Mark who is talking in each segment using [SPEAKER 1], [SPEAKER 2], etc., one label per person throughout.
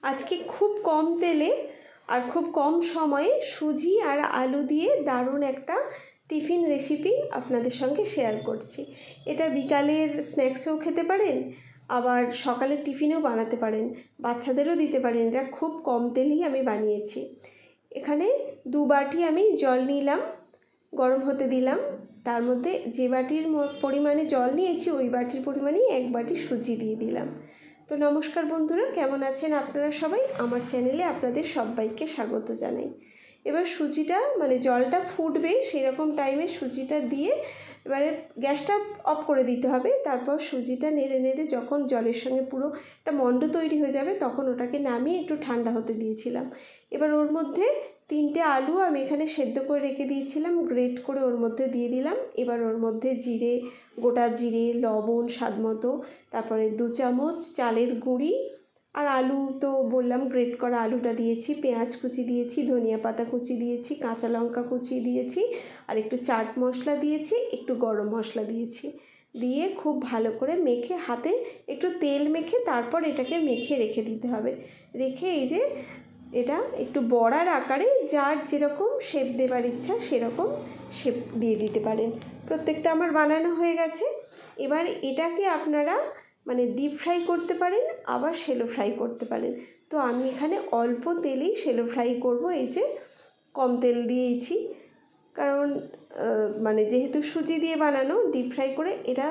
[SPEAKER 1] আজকে খুব কম তেলে আর খুব কম সময়ে সুজি আর আলু দিয়ে দারুণ একটা টিফিন রেসিপি আপনাদের সঙ্গে শেয়ার করছি। এটা বিকালের স্ন্যাক্সেও খেতে পারেন, আবার সকালের টিফিনেও বানাতে পারেন, বাচ্চাদেরও দিতে পারেন। এটা খুব কম তেলেই আমি বানিয়েছি। এখানে 2 বাটি আমি জল নিলাম, গরম হতে দিলাম। তার মধ্যে যে বাটির পরিমাণে জল নিয়েছি ওই বাটির পরিমাণেই 1 বাটি সুজি দিয়ে দিলাম। তো নমস্কার বন্ধুরা, কেমন আছেন আপনারা সবাই? আমার চ্যানেলে আপনাদের সবাইকে স্বাগত জানাই। এবার সুজিটা জলটা ফুটবে সেরকম টাইমে সুজিটা দিয়ে এবারে গ্যাসটা অফ করে দিতে হবে। তারপর সুজিটা নেড়ে নেড়ে যখন জলের সঙ্গে পুরো একটা মণ্ড তৈরি হয়ে যাবে তখন ওটাকে নামিয়ে একটু ঠান্ডা হতে দিয়েছিলাম। এবার ওর মধ্যে 3টে আলু আমি এখানে সেদ্ধ করে রেখে দিয়েছিলাম, গ্রেট করে ওর মধ্যে দিয়ে দিলাম। এবার ওর মধ্যে জিরে, গোটা জিরে, লবণ স্বাদ মতো, তারপরে 2 চামচ চালের গুঁড়ি, আর আলু তো বললাম গ্রেট করা আলুটা দিয়েছি, পেঁয়াজ কুচি দিয়েছি, ধনিয়া পাতা কুচি দিয়েছি, কাঁচা লঙ্কা কুচি দিয়েছি, আর একটু চাট মশলা দিয়েছি, একটু গরম মশলা দিয়েছি। দিয়ে খুব ভালো করে মেখে হাতে একটু তেল মেখে তারপর এটাকে মেখে রেখে দিতে হবে। রেখে এই যে এটা একটু বড়ার আকারে যার যেরকম শেপ দেবার ইচ্ছা সেরকম শেপ দিয়ে দিতে পারেন। প্রত্যেকটা আমার বানানো হয়ে গেছে। এবার এটাকে আপনারা ডিপ ফ্রাই করতে পারেন, আবার শ্যালো ফ্রাই করতে পারেন। তো আমি এখানে অল্প তেলেই শ্যালো ফ্রাই করব। এই যে কম তেল দিয়েছি, কারণ যেহেতু সুজি দিয়ে বানানো, ডিপ ফ্রাই করে এটা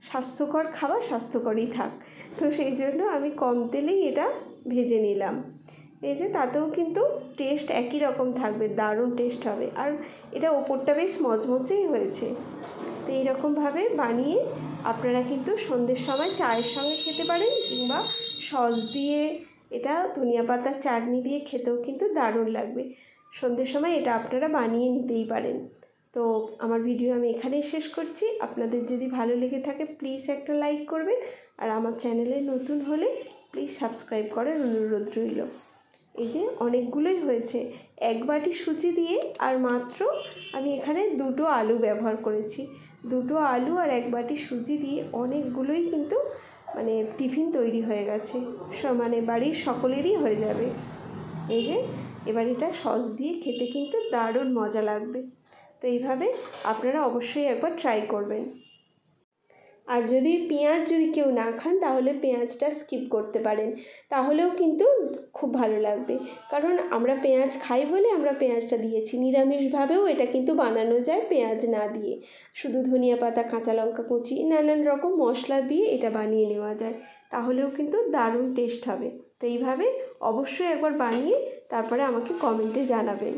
[SPEAKER 1] স্বাস্থ্যকর খাবার, স্বাস্থ্যকরই থাক। তো সেই জন্য আমি কম তেলেই এটা ভেজে নিলাম। এই যে তাতেও কিন্তু টেস্ট একই রকম থাকবে, দারুণ টেস্ট হবে। আর এটা ওপরটা বেশ মচমচেই হয়েছে। তো এইরকমভাবে বানিয়ে আপনারা কিন্তু সন্ধ্যের সময় চায়ের সঙ্গে খেতে পারেন, কিংবা সস দিয়ে, এটা ধনিয়া পাতার চাটনি দিয়ে খেতেও কিন্তু দারুণ লাগবে। সন্ধ্যের সময় এটা আপনারা বানিয়ে নিতেই পারেন। তো আমার ভিডিও আমি এখানেই শেষ করছি। আপনাদের যদি ভালো লেগে থাকে প্লিজ একটা লাইক করবেন, আর আমার চ্যানেলে নতুন হলে প্লিজ সাবস্ক্রাইব করার অনুরোধ রইল। এই যে অনেকগুলোই হয়েছে। 1 বাটি সুজি দিয়ে আর মাত্র আমি এখানে 2টো আলু ব্যবহার করেছি। 2টো আলু আর 1 বাটি সুজি দিয়ে অনেকগুলোই কিন্তু টিফিন তৈরি হয়ে গেছে। বাড়ির সকলেরই হয়ে যাবে। এই যে এবার এটা সস দিয়ে খেতে কিন্তু দারুণ মজা লাগবে। তো এইভাবে আপনারা অবশ্যই একবার ট্রাই করবেন। আর যদি কেউ না খান তাহলে পেঁয়াজটা স্কিপ করতে পারেন, তাহলেও কিন্তু খুব ভালো লাগবে। কারণ আমরা পেঁয়াজ খাই বলে আমরা পেঁয়াজটা দিয়েছি। নিরামিষভাবেও এটা কিন্তু বানানো যায় পেঁয়াজ না দিয়ে, শুধু ধনিয়া পাতা, কাঁচা লঙ্কা কুচি, নানান রকম মশলা দিয়ে এটা বানিয়ে নেওয়া যায়, তাহলেও কিন্তু দারুণ টেস্ট হবে। তো এইভাবে অবশ্যই একবার বানিয়ে তারপরে আমাকে কমেন্টে জানাবেন।